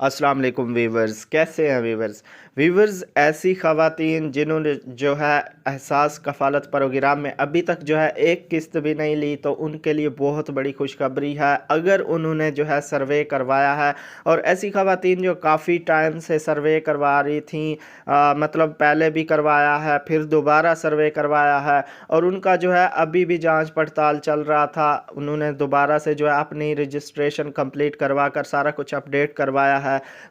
अस्सलाम वालेकुम वीवर्स, कैसे हैं वीवर्स। ऐसी ख़वातीन जिन्होंने जो है एहसास कफ़ालत प्रोग्राम में अभी तक जो है एक किस्त भी नहीं ली, तो उनके लिए बहुत बड़ी खुशखबरी है अगर उन्होंने जो है सर्वे करवाया है। और ऐसी ख़वातीन जो काफ़ी टाइम से सर्वे करवा रही थी, मतलब पहले भी करवाया है, फिर दोबारा सर्वे करवाया है और उनका जो है अभी भी जांच पड़ताल चल रहा था। उन्होंने दोबारा से जो है अपनी रजिस्ट्रेशन कंप्लीट करवा कर सारा कुछ अपडेट करवाया है,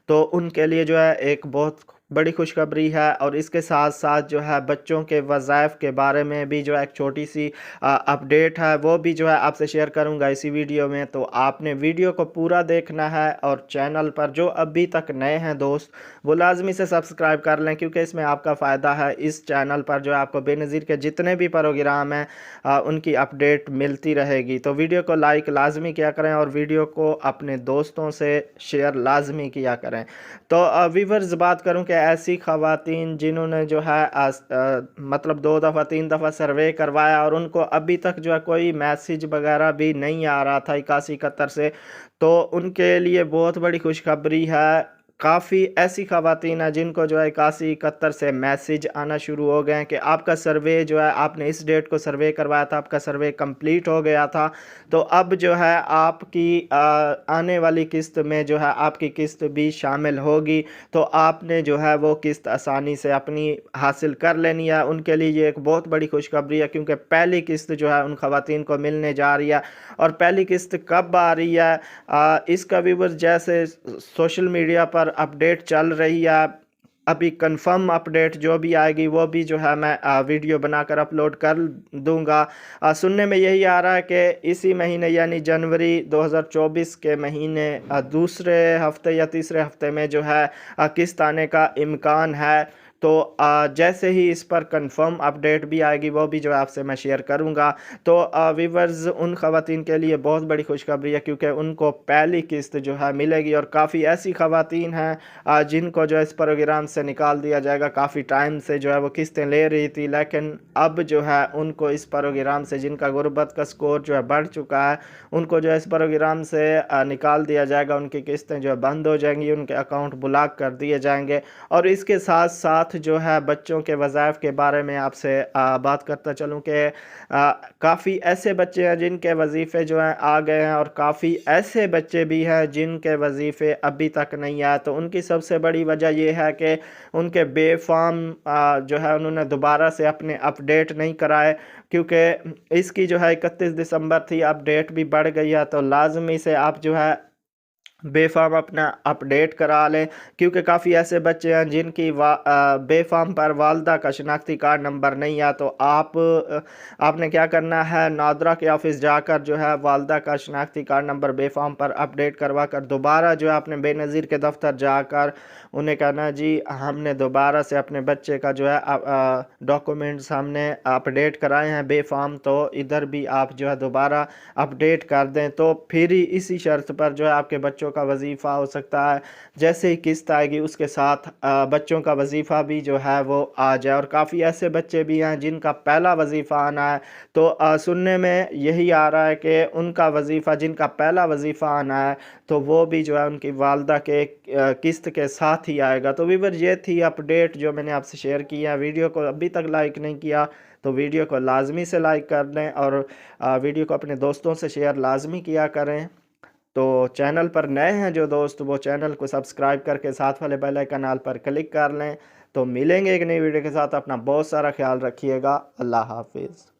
तो उनके लिए जो है एक बहुत बड़ी खुशखबरी है। और इसके साथ साथ जो है बच्चों के वज़ाइफ के बारे में भी जो है एक छोटी सी अपडेट है, वो भी जो है आपसे शेयर करूंगा इसी वीडियो में। तो आपने वीडियो को पूरा देखना है और चैनल पर जो अभी तक नए हैं दोस्त, वो लाजमी से सब्सक्राइब कर लें, क्योंकि इसमें आपका फ़ायदा है। इस चैनल पर जो है आपको बेनज़ीर के जितने भी प्रोग्राम हैं उनकी अपडेट मिलती रहेगी। तो वीडियो को लाइक लाजमी किया करें और वीडियो को अपने दोस्तों से शेयर लाजमी किया करें। तो व्यूवर्स, बात करूं कि ऐसी ख़वातीन जिन्होंने जो है मतलब 2 दफ़ा 3 दफ़ा सर्वे करवाया और उनको अभी तक जो है कोई मैसेज वगैरह भी नहीं आ रहा था 8171 से, तो उनके लिए बहुत बड़ी खुशखबरी है। काफ़ी ऐसी ख़वातीन हैं जिनको जो है 8171 से मैसेज आना शुरू हो गए हैं कि आपका सर्वे जो है, आपने इस डेट को सर्वे करवाया था, आपका सर्वे कंप्लीट हो गया था, तो अब जो है आपकी आने वाली किस्त में जो है आपकी किस्त भी शामिल होगी, तो आपने जो है वो किस्त आसानी से अपनी हासिल कर लेनी है। उनके लिए ये एक बहुत बड़ी खुशखबरी है, क्योंकि पहली किस्त जो है उन ख़वातीन को मिलने जा रही है। और पहली किस्त कब आ रही है, इसका व्यूअर्स जैसे सोशल मीडिया पर अपडेट चल रही है, अभी कंफर्म अपडेट जो भी आएगी वो भी जो है मैं वीडियो बनाकर अपलोड कर दूंगा। सुनने में यही आ रहा है कि इसी महीने यानी जनवरी 2024 के महीने दूसरे हफ्ते या तीसरे हफ्ते में जो है किस्त आने का इम्कान है। तो जैसे ही इस पर कंफर्म अपडेट भी आएगी वो भी जो है आपसे मैं शेयर करूंगा। तो व्यूवर्स, उन ख़वातीन के लिए बहुत बड़ी खुशखबरी है, क्योंकि उनको पहली किस्त जो है मिलेगी। और काफ़ी ऐसी ख़वातीन हैं जिनको जो है इस प्रोग्राम से निकाल दिया जाएगा। काफ़ी टाइम से जो है वो किस्तें ले रही थी, लेकिन अब जो है उनको इस प्रोग्राम से, जिनका गुर्बत का स्कोर जो है बढ़ चुका है, उनको जो है इस प्रोग्राम से निकाल दिया जाएगा। उनकी किस्तें जो है बंद हो जाएंगी, उनके अकाउंट ब्लॉक कर दिए जाएंगे। और इसके साथ साथ जो है बच्चों के वज़ाइफ के बारे में आपसे बात करता चलूँ कि काफ़ी ऐसे बच्चे हैं जिनके वजीफ़े जो हैं आ गए हैं, और काफ़ी ऐसे बच्चे भी हैं जिनके वजीफ़े अभी तक नहीं आए। तो उनकी सबसे बड़ी वजह यह है कि उनके बेफाम जो है उन्होंने दोबारा से अपने अपडेट नहीं कराए, क्योंकि इसकी जो है 31 दिसंबर थी, अपडेट भी बढ़ गई है। तो लाजमी से आप जो है बेफाम अपना अपडेट करा लें, क्योंकि काफ़ी ऐसे बच्चे हैं जिनकी बेफाम पर वालदा का शनाख्ती कार्ड नंबर नहीं है। तो आपने क्या करना है, नादरा के ऑफिस जाकर जो है वालदा का शनाख्ती कार्ड नंबर बेफाम पर अपडेट करवा कर दोबारा जो है अपने बेनज़ीर के दफ्तर जाकर उन्हें कहना, जी हमने दोबारा से अपने बच्चे का जो है डॉक्यूमेंट्स हमने अपडेट कराए हैं बेफाम, तो इधर भी आप जो है दोबारा अपडेट कर दें। तो फिर ही इसी शर्त पर जो है आपके बच्चों का वजीफ़ा हो सकता है, जैसे ही किस्त आएगी उसके साथ बच्चों का वजीफ़ा भी जो है वो आ जाए। और काफ़ी ऐसे बच्चे भी हैं जिनका पहला वजीफ़ा आना है, तो सुनने में यही आ रहा है कि उनका वजीफ़ा, जिनका पहला वजीफ़ा आना है, तो वो भी जो है उनकी वालदा के किस्त के साथ ही आएगा। तो व्यूअर, ये थी अपडेट जो मैंने आपसे शेयर की है। वीडियो को अभी तक लाइक नहीं किया तो वीडियो को लाजमी से लाइक कर लें, और वीडियो को अपने दोस्तों से शेयर लाजमी किया करें। तो चैनल पर नए हैं जो दोस्त, वो चैनल को सब्सक्राइब करके साथ वाले बेल आइकन ऑल पर क्लिक कर लें। तो मिलेंगे एक नई वीडियो के साथ। अपना बहुत सारा ख्याल रखिएगा। अल्लाह हाफिज़।